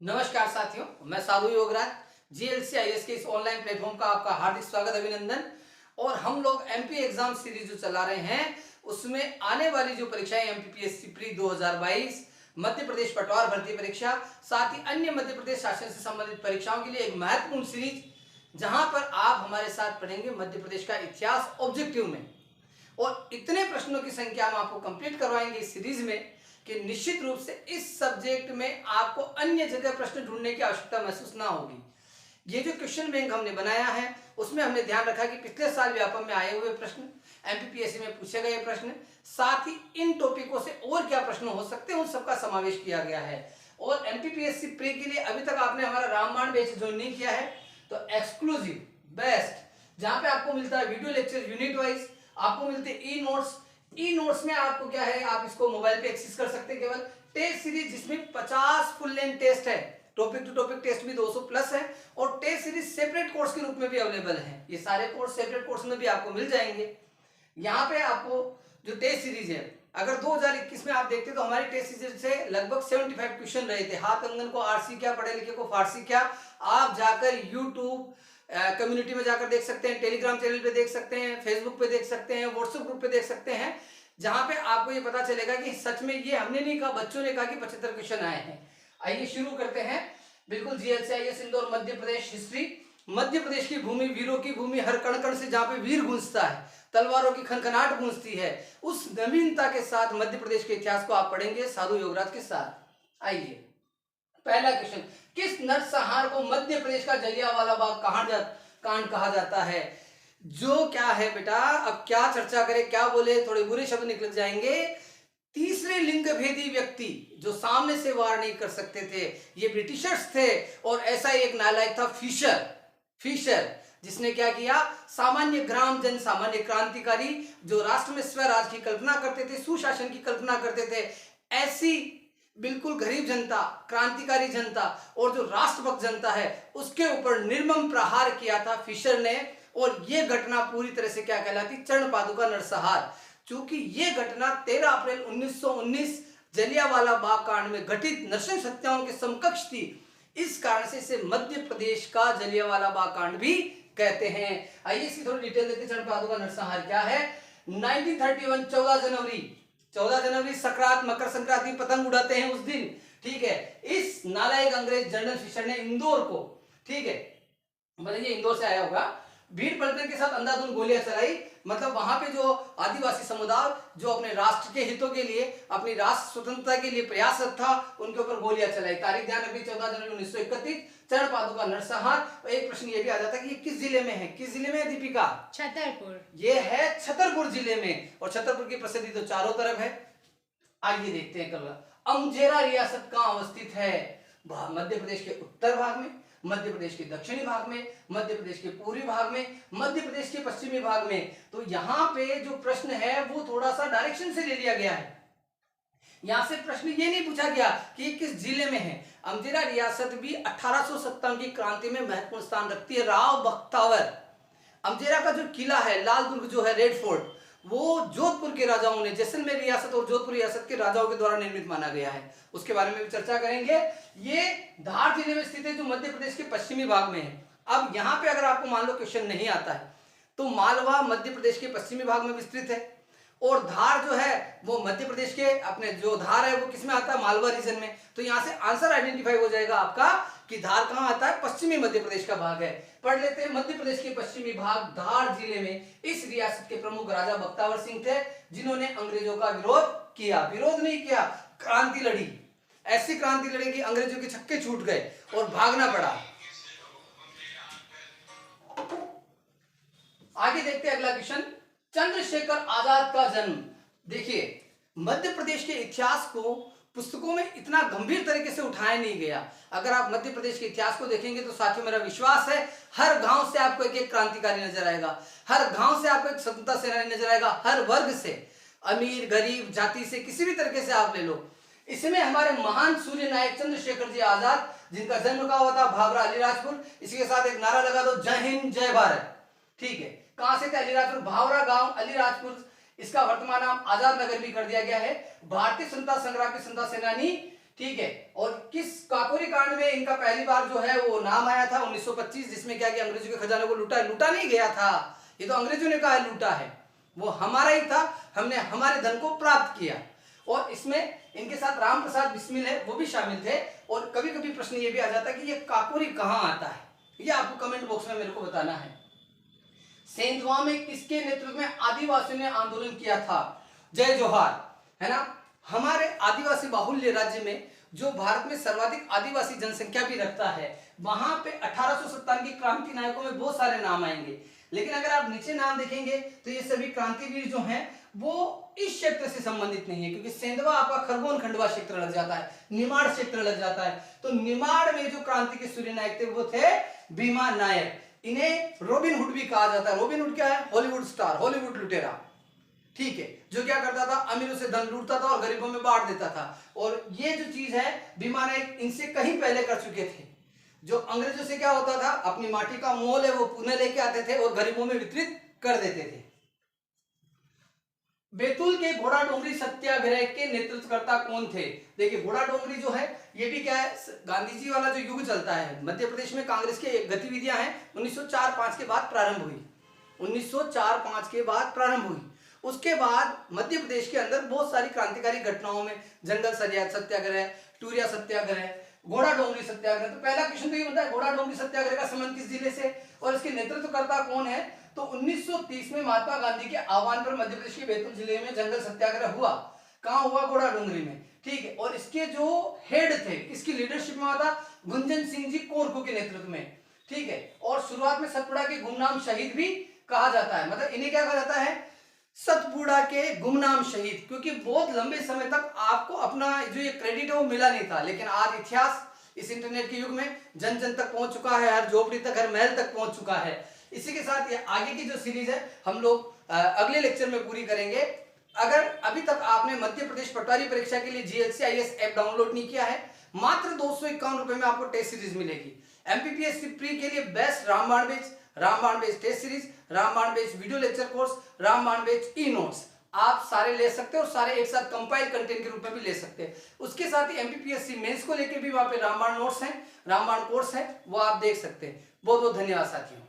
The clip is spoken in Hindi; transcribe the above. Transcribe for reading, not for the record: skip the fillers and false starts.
नमस्कार साथियों, मैं साधु योगराज जीएलसी-आईएएस के इस ऑनलाइन प्लेटफॉर्म का आपका हार्दिक स्वागत अभिनंदन। और हम लोग एमपी एग्जाम सीरीज जो चला रहे हैं उसमें आने वाली जो परीक्षाएं एमपीपीएससी प्री 2022, मध्य प्रदेश पटवार भर्ती परीक्षा, साथ ही अन्य मध्य प्रदेश शासन से संबंधित परीक्षाओं के लिए एक महत्वपूर्ण सीरीज, जहां पर आप हमारे साथ पढ़ेंगे मध्य प्रदेश का इतिहास ऑब्जेक्टिव में। और इतने प्रश्नों की संख्या हम आपको कंप्लीट करवाएंगे इस सीरीज में कि निश्चित रूप से इस सब्जेक्ट में आपको अन्य जगह प्रश्न ढूंढने की आवश्यकता महसूस ना होगी। ये जो क्वेश्चन बैंक हमने बनाया है उसमें हमने ध्यान रखा कि पिछले साल व्यापम में आए हुए प्रश्न, एमपीपीएससी में पूछे गए प्रश्न, साथ ही इन टॉपिकों से और क्या प्रश्न हो सकते हैं उन सबका समावेश किया गया है। और एमपीपीएससी प्री के लिए अभी तक आपने हमारा रामबाण बैच ज्वाइन नहीं किया है तो एक्सक्लूसिव बेस्ट, जहां पे आपको मिलता है वीडियो लेक्चर यूनिट वाइज, आपको मिलते हैं ई नोट्स में आपको क्या है, आप इसको मोबाइल पे एक्सेस कर सकते हैं। केवल टेस्ट सीरीज जिसमें 50 फुल लेंथ टेस्ट है, टॉपिक टू टॉपिक टेस्ट भी 200 प्लस है, और टेस्ट सीरीज सेपरेट कोर्स के रूप में भी अवेलेबल है। ये सारे कोर्स सेपरेट कोर्स में भी आपको मिल जाएंगे। यहाँ पे आपको जो टेस्ट सीरीज है, अगर 2021 में आप देखते तो हमारी टेस्ट सीरीज से लगभग 75 क्वेश्चन रहे थे। हाथ अंगन को आरसी क्या, पढ़े लिखे को फारसी क्या, आप जाकर यूट्यूब कम्युनिटी में जाकर देख सकते हैं, टेलीग्राम चैनल पे देख सकते हैं, फेसबुक पे देख सकते हैं, व्हाट्सएप ग्रुप पे देख सकते हैं, जहां पे आपको ये पता चलेगा कि सच में ये हमने नहीं कहा, बच्चों ने कहा कि 75 क्वेश्चन आए हैं। आइए शुरू करते हैं। बिल्कुल जीएलसी-आईएएस इंदौर मध्य प्रदेश हिस्ट्री। मध्य प्रदेश की भूमि वीरों की भूमि, हर कण कण से जहां पे वीर गूंजता है, तलवारों की खनखनाहट गूंजती है, उस नवीनता के साथ मध्य प्रदेश के इतिहास को आप पढ़ेंगे साधु योगराज के साथ। आइए पहला क्वेश्चन, किस नरसंहार को मध्य प्रदेश का जलियांवाला बाग कांड कहा जाता है? जो क्या है बेटा, अब क्या चर्चा करें, क्या बोले, थोड़े बुरे शब्द निकल जाएंगे। तीसरे लिंग भेदी व्यक्ति जो सामने से वार नहीं कर सकते थे, ये ब्रिटिशर्स थे। और ऐसा एक नालायक था फिशर, जिसने क्या किया, सामान्य ग्राम जन, सामान्य क्रांतिकारी जो राष्ट्र में स्वराज की कल्पना करते थे, सुशासन की कल्पना करते थे, ऐसी बिल्कुल गरीब जनता, क्रांतिकारी जनता और जो राष्ट्रभक्त जनता है उसके ऊपर निर्मम प्रहार किया था फिशर ने। और यह घटना पूरी तरह से क्या कहलाती, चरण पादुका नरसंहार। चूंकि यह घटना 13 अप्रैल 1919 जलियांवाला बाग कांड में घटित नरशंस हत्याओं के समकक्ष थी, इस कारण से इसे मध्य प्रदेश का जलियांवाला बाग कांड भी कहते हैं। आइए इसकी थोड़ी डिटेल देते हैं। चरण पादुका नरसंहार क्या है? 1931 14 जनवरी संक्रांत, मकर संक्रांति, पतंग उड़ाते हैं उस दिन, ठीक है। इस नालायक अंग्रेज जनरल फिशर ने इंदौर को, ठीक है, मतलब ये इंदौर से आया होगा, भीड़ पलटन के साथ अंधाधुंध गोलियां चलाई। मतलब वहां पे जो आदिवासी समुदाय जो अपने राष्ट्र के हितों के लिए, अपनी राष्ट्र स्वतंत्रता के लिए प्रयासरत था, उनके ऊपर गोलियां चलाई। तारीख ध्यान रखिए 14 जनवरी 1931, चरण पादुका नरसंहार। एक प्रश्न ये भी आ जाता है कि ये किस जिले में है? किस जिले में है दीपिका? छतरपुर। ये है छतरपुर जिले में, और छतरपुर की प्रसिद्धि तो चारों तरफ है। आइए देखते हैं कल अमजेरा रियासत कहां अवस्थित है? मध्य प्रदेश के उत्तर भाग में, मध्य प्रदेश के दक्षिणी भाग में, मध्य प्रदेश के पूर्वी भाग में, मध्य प्रदेश के पश्चिमी भाग में। तो यहाँ पे जो प्रश्न है वो थोड़ा सा डायरेक्शन से ले लिया गया है। यहां से प्रश्न ये नहीं पूछा गया कि किस जिले में है। अमजेरा रियासत भी 1857 की क्रांति में महत्वपूर्ण स्थान रखती है। राव बख्तावर, अमजेरा का जो किला है, लाल दुर्ग जो है, रेड फोर्ट, वो जोधपुर के राजाओं ने, जैसलमेर रियासत और जोधपुर रियासत के राजाओं के द्वारा निर्मित माना गया है। उसके बारे में भी चर्चा करेंगे। ये धार जिले में स्थित है जो मध्य प्रदेश के पश्चिमी भाग में है। अब यहाँ पे अगर आपको मान लो क्वेश्चन नहीं आता है तो मालवा मध्य प्रदेश के पश्चिमी भाग में विस्तृत है, और धार जो है वो मध्य प्रदेश के, अपने जो धार है वो किसमें आता है? मालवा रीजन में। तो यहां से आंसर आइडेंटिफाई हो जाएगा आपका कि धार कहां आता है? पश्चिमी मध्य प्रदेश का भाग है। पढ़ लेते हैं। मध्य प्रदेश के पश्चिमी भाग धार जिले में इस रियासत के प्रमुख राजा बख्तावर सिंह थे, जिन्होंने अंग्रेजों का विरोध किया। विरोध नहीं किया, क्रांति लड़ी। ऐसी क्रांति लड़ी कि अंग्रेजों के छक्के छूट गए और भागना पड़ा। आगे देखते हैं अगला क्वेश्चन, चंद्रशेखर आजाद का जन्म। देखिए मध्य प्रदेश के इतिहास को पुस्तकों में इतना गंभीर तरीके से उठाया नहीं गया। अगर आप मध्य प्रदेश के इतिहास को देखेंगे तो साथियों मेरा विश्वास है हर गांव से आपको एक एक क्रांतिकारी नजर आएगा, हर गांव से आपको एक स्वतंत्रता सेनानी नजर आएगा, हर वर्ग से, अमीर गरीब जाति से, किसी भी तरीके से आप ले लो। इसमें हमारे महान सूर्य नायक चंद्रशेखर जी आजाद, जिनका जन्म कहा हुआ था भाभरा अलीराजपुर। इसी के साथ एक नारा लगा दो, जय हिंद जय भारत, ठीक है। कहां से थे? अलीराजपुर, भावरा गांव अलीराजपुर, इसका वर्तमान नाम आजाद नगर भी कर दिया गया है। भारतीय स्वतंत्रता संग्राम के स्वतंत्रता सेनानी ठीक है। और किस काकोरी कांड में इनका पहली बार जो है वो नाम आया था 1925, जिसमें क्या कि अंग्रेजों के खजाने को लूटा, लूटा नहीं गया था, ये तो अंग्रेजों ने कहा है लूटा है, वो हमारा ही था, हमने हमारे धन को प्राप्त किया। और इसमें इनके साथ राम प्रसाद बिस्मिल है, वो भी शामिल थे। और कभी कभी प्रश्न ये भी आ जाता है कि ये काकोरी कहाँ आता है, ये आपको कमेंट बॉक्स में मेरे को बताना है। सेंधवा में किसके नेतृत्व में आदिवासियों ने आंदोलन किया था? जय जोहार, है ना। हमारे आदिवासी बाहुल्य राज्य में जो भारत में सर्वाधिक आदिवासी जनसंख्या भी रखता है, वहां पे 1857 की क्रांति नायकों में बहुत सारे नाम आएंगे, लेकिन अगर आप नीचे नाम देखेंगे तो ये सभी क्रांतिवीर जो हैं वो इस क्षेत्र से संबंधित नहीं है, क्योंकि सेंधवा आपका खरगोन खंडवा क्षेत्र लग जाता है, निमाड़ क्षेत्र लग जाता है। तो निमाड़ में जो क्रांति के सूर्य नायक थे वो थे भीमा नायक। इन्हें रॉबिन हुड भी कहा जाता है। रॉबिन हुड क्या है? हॉलीवुड स्टार, हॉलीवुड लुटेरा, ठीक है, जो क्या करता था, अमीरों से धन लूटता था और गरीबों में बांट देता था। और ये जो चीज है भीमा नायक इनसे कहीं पहले कर चुके थे। जो अंग्रेजों से क्या होता था, अपनी माटी का मोल है वो पुणे लेके आते थे और गरीबों में वितरित कर देते थे। बैतूल के घोड़ा डोंगरी सत्याग्रह के नेतृत्वकर्ता कौन थे? देखिए घोड़ा डोंगरी जो है ये भी क्या है, गांधी जी वाला जो युग चलता है, मध्य प्रदेश में कांग्रेस की गतिविधियां हैं 1904-05 के बाद प्रारंभ हुई, 1904-05 के बाद प्रारंभ हुई। उसके बाद मध्य प्रदेश के अंदर बहुत सारी क्रांतिकारी घटनाओं में जंगल सत्याग्रह, टूरिया सत्याग्रह, घोड़ा डोंगरी सत्याग्रह। तो पहला क्वेश्चन तो ये होता है घोड़ा डोंगरी सत्याग्रह का संबंध किस जिले से और इसके नेतृत्वकर्ता कौन है? तो 1930 में महात्मा गांधी के आह्वान पर मध्य प्रदेश के बैतूल जिले में जंगल सत्याग्रह हुआ। कहां हुआ? घोड़ा डोंगरी में, ठीक है। और इसके जो हेड थे, किसकी लीडरशिप में हुआ था? गुंजन सिंह जी कोरकू के नेतृत्व में, ठीक है। और शुरुआत में सतपुड़ा के गुमनाम शहीद भी कहा जाता है, मतलब इन्हें क्या कहा जाता है? सतपुड़ा के गुमनाम शहीद, क्योंकि बहुत लंबे समय तक आपको अपना जो ये क्रेडिट है वो मिला नहीं था, लेकिन आज इतिहास इस इंटरनेट के युग में जन जन तक पहुंच चुका है, हर झोपड़ी तक, हर महल तक पहुंच चुका है। इसी के साथ ये आगे की जो सीरीज है हम लोग अगले लेक्चर में पूरी करेंगे। अगर अभी तक आपने मध्य प्रदेश पटवारी परीक्षा के लिए जीएलसी आईएएस ऐप डाउनलोड नहीं किया है, मात्र 251 रुपए में आपको टेस्ट सीरीज मिलेगी। एमपीपीएससी प्री के लिए बेस्ट रामबाण बैच टेस्ट सीरीज, रामबाण बैच वीडियो लेक्चर कोर्स, रामबाण बैच ई नोट्स आप सारे ले सकते हैं और सारे एक साथ कंपाइल कंटेंट के रूप में भी ले सकते हैं। उसके साथ ही एमपीपीएससी मेंस को लेकर भी वहां पे रामबाण नोट्स हैं, रामबाण कोर्स है, वो आप देख सकते हैं। बहुत बहुत धन्यवाद साथियों।